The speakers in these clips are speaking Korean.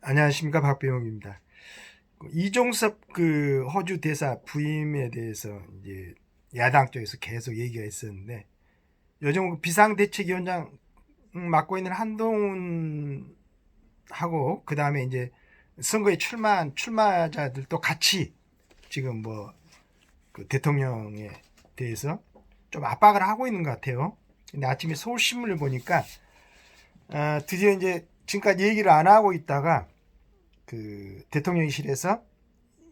안녕하십니까, 박병욱입니다. 이종섭 호주 대사 부임에 대해서 이제 야당 쪽에서 계속 얘기가 있었는데, 요즘 비상대책위원장 맡고 있는 한동훈하고 그 다음에 이제 선거에 출마한 출마자들도 같이 지금 대통령에 대해서 좀 압박을 하고 있는 것 같아요. 근데 아침에 서울신문을 보니까 드디어 이제 지금까지 얘기를 안 하고 있다가 대통령실에서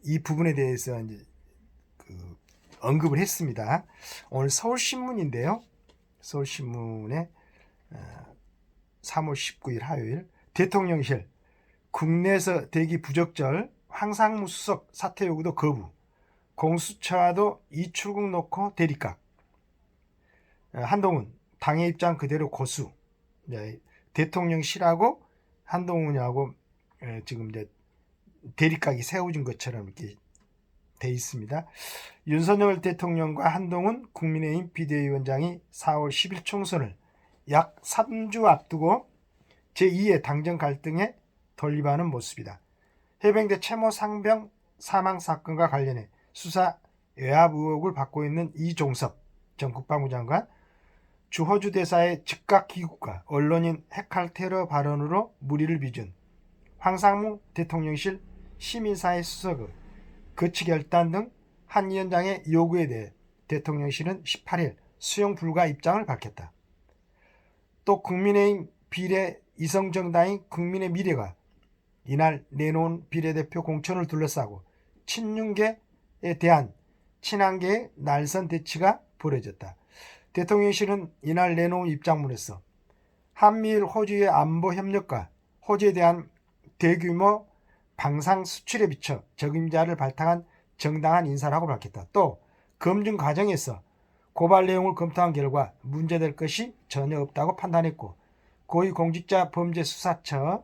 이 부분에 대해서 이제 언급을 했습니다. 오늘 서울신문인데요. 서울신문에 3월 19일 화요일 대통령실 국내에서 대기 부적절 황상무 수석 사퇴 요구도 거부 공수처와도 이출국 놓고 대립각 한동훈 당의 입장 그대로 고수. 대통령실하고 한동훈하고 지금 이제 대립각이 세워진 것처럼 이렇게 돼 있습니다. 윤석열 대통령과 한동훈 국민의힘 비대위원장이 4월 10일 총선을 약 3주 앞두고 제2의 당정 갈등에 돌입하는 모습이다. 해병대 채모 상병 사망 사건과 관련해 수사 외압 의혹을 받고 있는 이종섭 전 국방부 장관, 주 호주 대사의 즉각 귀국과 언론인 핵할 테러 발언으로 물의를 빚은 황상무 대통령실 시민사회 수석의 거치 결단 등 한 위원장의 요구에 대해 대통령실은 18일 수용 불가 입장을 밝혔다. 또 국민의힘 비례 이성정당인 국민의 미래가 이날 내놓은 비례대표 공천을 둘러싸고 친윤계에 대한 친한계의 날선 대치가 벌어졌다. 대통령실은 이날 내놓은 입장문에서 한미일 호주의 안보 협력과 호주에 대한 대규모 방산 수출에 비춰 적임자를 발탁한 정당한 인사라고 밝혔다. 또 검증 과정에서 고발 내용을 검토한 결과 문제될 것이 전혀 없다고 판단했고 고위공직자범죄수사처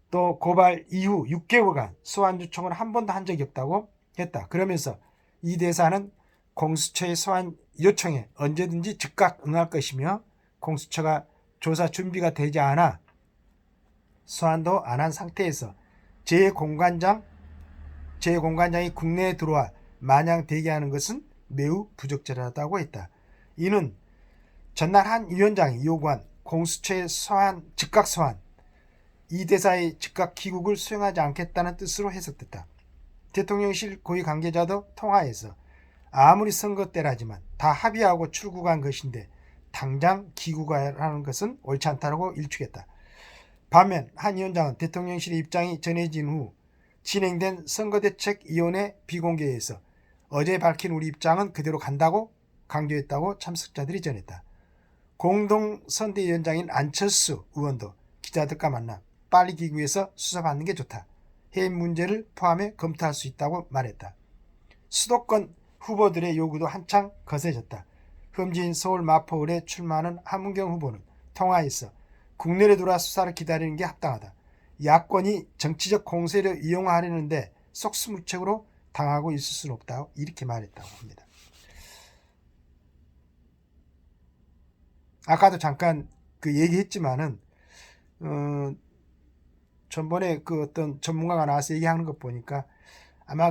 또 고발 이후 6개월간 소환 요청을 한 번도 한 적이 없다고 했다. 그러면서 이 대사는 공수처의 소환 요청에 언제든지 즉각 응할 것이며 공수처가 조사 준비가 되지 않아 소환도 안 한 상태에서 제 공관장이 국내에 들어와 마냥 대기하는 것은 매우 부적절하다고 했다. 이는 전날 한 위원장이 요구한 공수처의 즉각 소환, 이 대사의 즉각 귀국을 수용하지 않겠다는 뜻으로 해석됐다. 대통령실 고위 관계자도 통화에서 아무리 선거 때라지만 다 합의하고 출국한 것인데 당장 귀국하라는 것은 옳지 않다고 일축했다. 반면 한 위원장은 대통령실의 입장이 전해진 후 진행된 선거대책위원회 비공개에서 어제 밝힌 우리 입장은 그대로 간다고 강조했다고 참석자들이 전했다. 공동선대위원장인 안철수 의원도 기자들과 만나 빨리 귀국해서 수사받는 게 좋다. 해임 문제를 포함해 검토할 수 있다고 말했다. 수도권 후보들의 요구도 한창 거세졌다. 흠진 서울 마포을에 출마하는 함은경 후보는 통화에서 국내로 들어와 수사를 기다리는 게 합당하다. 야권이 정치적 공세를 이용하려는데 속수무책으로 당하고 있을 수는 없다고 이렇게 말했다고 합니다. 아까도 잠깐 얘기했지만은 전번에 어떤 전문가가 나와서 얘기하는 것 보니까 아마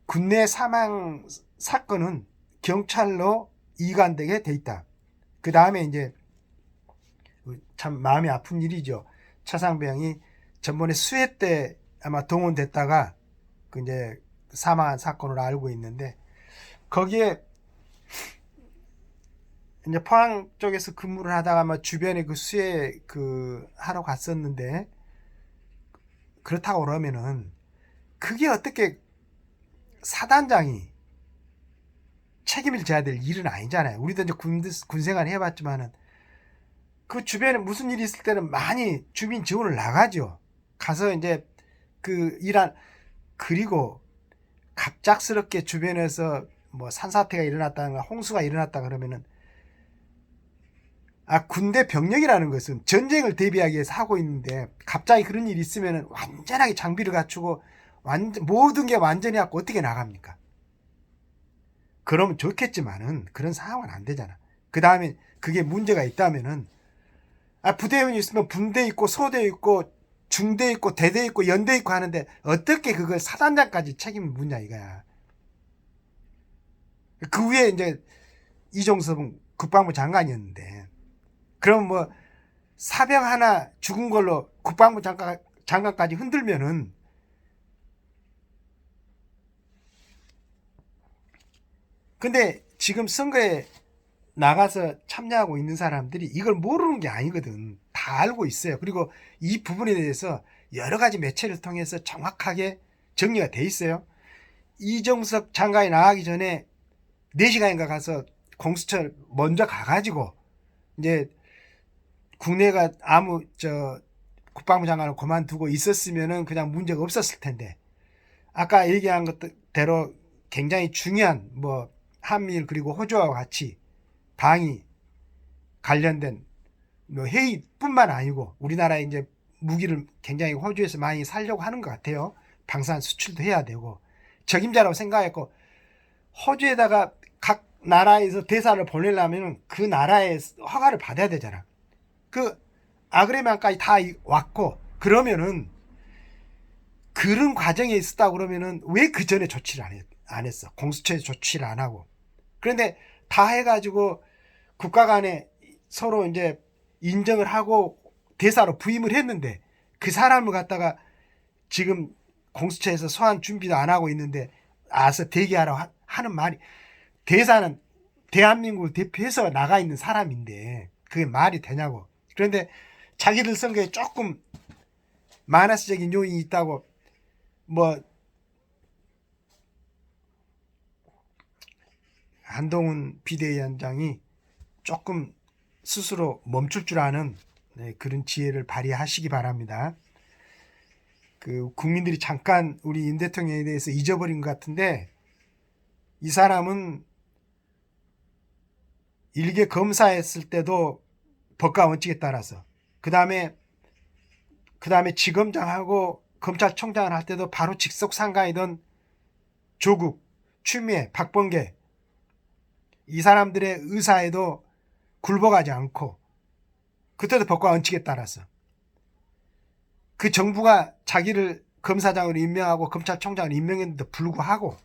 군내 사망 사건은 경찰로 이관되게 돼 있다. 그 다음에 이제 참 마음이 아픈 일이죠. 차상병이 전번에 수해 때 아마 동원됐다가 이제 사망한 사건으로 알고 있는데 거기에 이제 포항 쪽에서 근무를 하다가 아마 주변에 수해 하러 갔었는데 그렇다고 그러면은 그게 어떻게 사단장이 책임을 져야 될 일은 아니잖아요. 우리도 이제 군생활 해봤지만은 그 주변에 무슨 일이 있을 때는 많이 주민 지원을 나가죠. 가서 이제 그리고 갑작스럽게 주변에서 산사태가 일어났다든가 홍수가 일어났다 그러면은 군대 병력이라는 것은 전쟁을 대비하기 위해서 하고 있는데 갑자기 그런 일이 있으면은 완전하게 장비를 갖추고 모든 게 완전히 갖고 어떻게 나갑니까? 그러면 좋겠지만은 그런 상황은 안 되잖아. 그 다음에 그게 문제가 있다면은 부대원이 있으면 분대 있고 소대 있고 중대 있고 대대 있고 연대 있고 하는데 어떻게 그걸 사단장까지 책임을 묻냐 이거야. 그 위에 이제 이종섭은 국방부 장관이었는데 그럼 뭐 사병 하나 죽은 걸로 국방부 장관까지 흔들면은 근데 지금 선거에 나가서 참여하고 있는 사람들이 이걸 모르는 게 아니거든. 다 알고 있어요. 그리고 이 부분에 대해서 여러 가지 매체를 통해서 정확하게 정리가 돼 있어요. 이종석 장관이 나가기 전에 4시간인가 가서 공수처 먼저 가가지고 이제 국내가 아무 국방부 장관을 그만두고 있었으면은 그냥 문제가 없었을 텐데 아까 얘기한 것대로 굉장히 중요한 뭐 한미일 그리고 호주와 같이 방위 관련된 뭐 회의뿐만 아니고 우리나라에 이제 무기를 굉장히 호주에서 많이 살려고 하는 것 같아요. 방산 수출도 해야 되고 적임자라고 생각했고 호주에다가 각 나라에서 대사를 보내려면 그 나라의 허가를 받아야 되잖아. 그 아그레만까지 다 왔고 그러면은 그런 과정에 있었다 그러면은 왜 그 전에 조치를 안 했어? 공수처에 조치를 안 하고. 그런데 다 해가지고 국가 간에 서로 이제 인정을 하고 대사로 부임을 했는데 그 사람을 갖다가 지금 공수처에서 소환 준비도 안 하고 있는데 와서 대기하라고 하는 말이 대사는 대한민국을 대표해서 나가 있는 사람인데 그게 말이 되냐고. 그런데 자기들 선거에 조금 마이너스적인 요인이 있다고 뭐 한동훈 비대위원장이 조금 스스로 멈출 줄 아는 그런 지혜를 발휘하시기 바랍니다. 그 국민들이 잠깐 우리 윤 대통령에 대해서 잊어버린 것 같은데 이 사람은 일개 검사했을 때도 법과 원칙에 따라서 그 다음에 지검장하고 검찰총장을 할 때도 바로 직속 상관이던 조국, 추미애, 박범계 이 사람들의 의사에도 굴복하지 않고 그때도 법과 원칙에 따라서 그 정부가 자기를 검사장으로 임명하고 검찰총장으로 임명했는데도 불구하고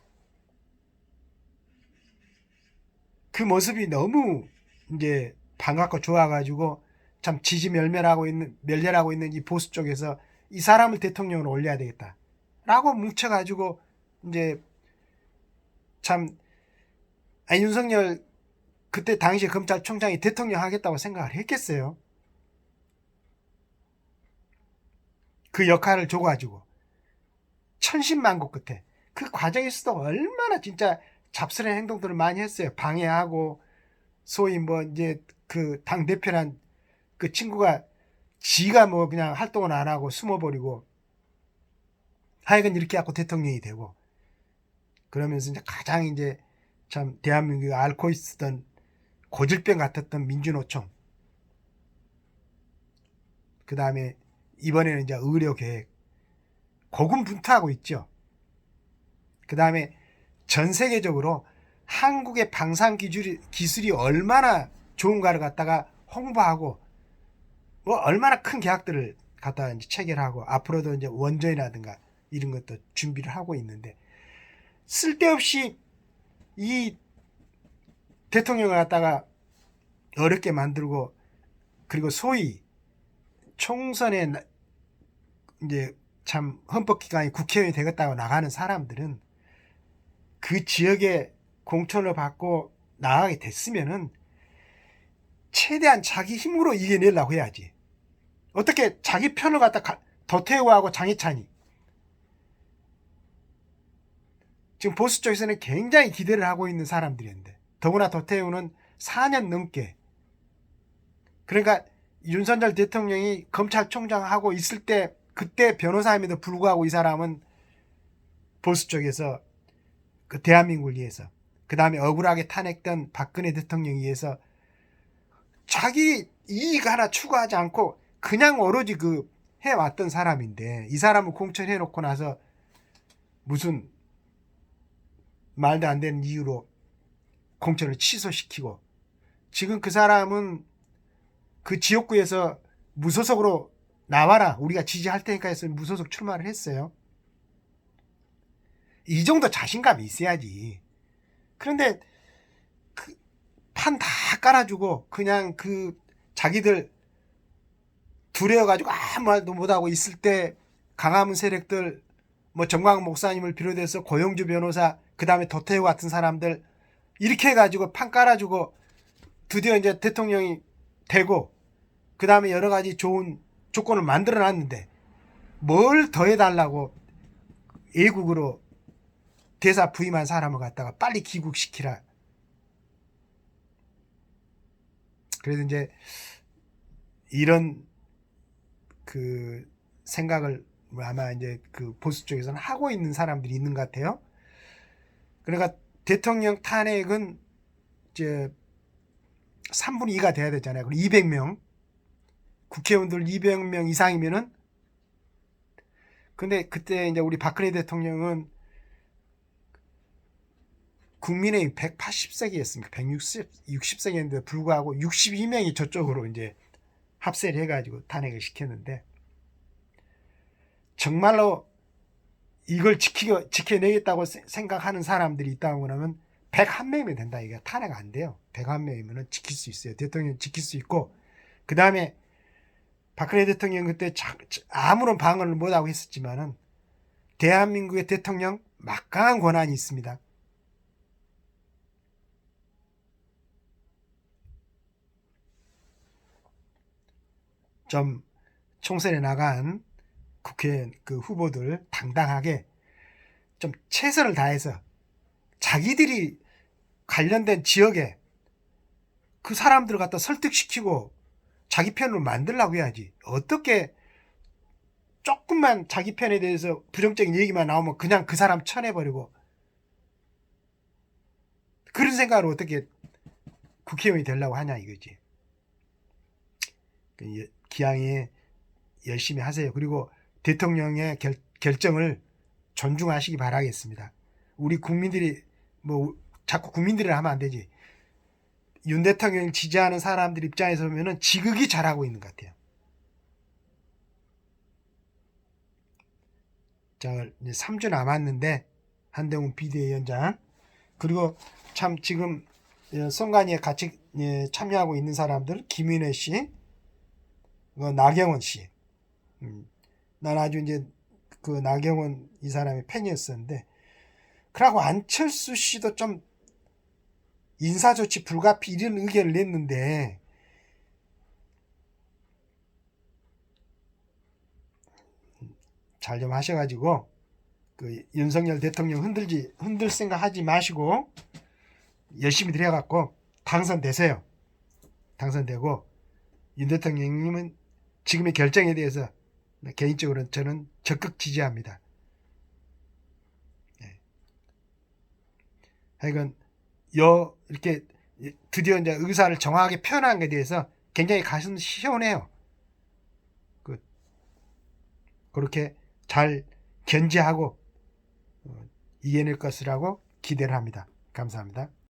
그 모습이 너무 이제 반갑고 좋아가지고 참 지지멸렬하고 있는 이 보수 쪽에서 이 사람을 대통령으로 올려야 되겠다라고 뭉쳐가지고 이제 참 윤석열 그때 당시 검찰총장이 대통령 하겠다고 생각을 했겠어요. 그 역할을 줘가지고 천신만고 끝에 그 과정에서도 얼마나 진짜 잡스러운 행동들을 많이 했어요. 방해하고 소위 뭐 이제 그 당 대표란 그 친구가 지가 뭐 그냥 활동을 안 하고 숨어버리고 하여간 이렇게 갖고 대통령이 되고 그러면서 이제 가장 이제 참 대한민국이 앓고 있었던 고질병 같았던 민주노총 그 다음에 이번에는 이제 의료계획 고군분투하고 있죠. 그 다음에 전 세계적으로 한국의 방산 기술이 얼마나 좋은가를 갖다가 홍보하고 뭐 얼마나 큰 계약들을 갖다가 이제 체결하고 앞으로도 이제 원전이라든가 이런 것도 준비를 하고 있는데 쓸데없이 이 대통령을 갖다가 어렵게 만들고 그리고 소위 총선에 이제 참 헌법기관이 국회의원이 되겠다고 나가는 사람들은 그 지역에 공천을 받고 나가게 됐으면은 최대한 자기 힘으로 이겨내려고 해야지. 어떻게 자기 편을 갖다 더태우하고 장해찬이 지금 보수 쪽에서는 굉장히 기대를 하고 있는 사람들인데 더구나 더태우는 4년 넘게 그러니까 윤석열 대통령이 검찰총장 하고 있을 때 그때 변호사임에도 불구하고 이 사람은 보수 쪽에서 그 대한민국을 위해서 그 다음에 억울하게 탄핵된 박근혜 대통령을 위해서 자기 이익 하나 추구하지 않고 그냥 오로지 그 해왔던 사람인데 이 사람을 공천해놓고 나서 무슨 말도 안 되는 이유로 공천을 취소시키고 지금 그 사람은 그 지역구에서 무소속으로 나와라, 우리가 지지할 테니까 해서 무소속 출마를 했어요. 이 정도 자신감이 있어야지. 그런데 그 판 다 깔아주고 그냥 그 자기들 두려워가지고 아무 말도 못하고 있을 때 강화문 세력들, 뭐 정광 목사님을 비롯해서 고영주 변호사, 그 다음에 도태우 같은 사람들 이렇게 해가지고 판 깔아주고 드디어 이제 대통령이 되고 그 다음에 여러 가지 좋은 조건을 만들어 놨는데 뭘 더 해달라고 애국으로 대사 부임한 사람을 갖다가 빨리 귀국시키라. 그래서 이제 이런 그 생각을 아마 이제 그 보수 쪽에서는 하고 있는 사람들이 있는 것 같아요. 그러니까 대통령 탄핵은 이제 3분의 2가 돼야 되잖아요. 그리고 200명 국회의원들 200명 이상이면은, 근데 그때 이제 우리 박근혜 대통령은 국민의힘 180석이었습니까? 160석이었는데 불구하고 62명이 저쪽으로 이제 합세를 해가지고 탄핵을 시켰는데, 정말로 이걸 지켜내겠다고 생각하는 사람들이 있다고 그러면 101명이면 된다. 이게 탄핵 안 돼요. 101명이면 지킬 수 있어요. 대통령 지킬 수 있고, 그 다음에 박근혜 대통령 그때 아무런 방어를 못하고 했었지만은 대한민국의 대통령 막강한 권한이 있습니다. 좀 총선에 나간 국회 그 후보들 당당하게 좀 최선을 다해서 자기들이 관련된 지역에 그 사람들을 갖다 설득시키고 자기 편으로 만들려고 해야지. 어떻게 조금만 자기 편에 대해서 부정적인 얘기만 나오면 그냥 그 사람 쳐내버리고, 그런 생각으로 어떻게 국회의원이 되려고 하냐 이거지. 기왕에 열심히 하세요. 그리고 대통령의 결정을 존중하시기 바라겠습니다. 우리 국민들이 뭐 자꾸 국민들이라 하면 안 되지. 윤 대통령을 지지하는 사람들 입장에서 보면은 지극히 잘하고 있는 것 같아요. 자, 이제 3주 남았는데 한동훈 비대위원장, 그리고 참 지금 선관위에 같이 참여하고 있는 사람들, 김윤혜 씨, 나경원 씨. 난 아주 이제 그 나경원 이 사람의 팬이었었는데, 그러고 안철수 씨도 좀 인사조치 불가피 이런 의견을 냈는데, 잘 좀 하셔가지고 그 윤석열 대통령 흔들 생각 하지 마시고 열심히 들여갖고 당선되세요. 당선되고 윤 대통령님은 지금의 결정에 대해서 개인적으로는 저는 적극 지지합니다. 하여간 이렇게 드디어 이제 의사를 정확하게 표현한 것에 대해서 굉장히 가슴 시원해요. 그렇게 잘 견제하고 이겨낼 것이라고 기대를 합니다. 감사합니다.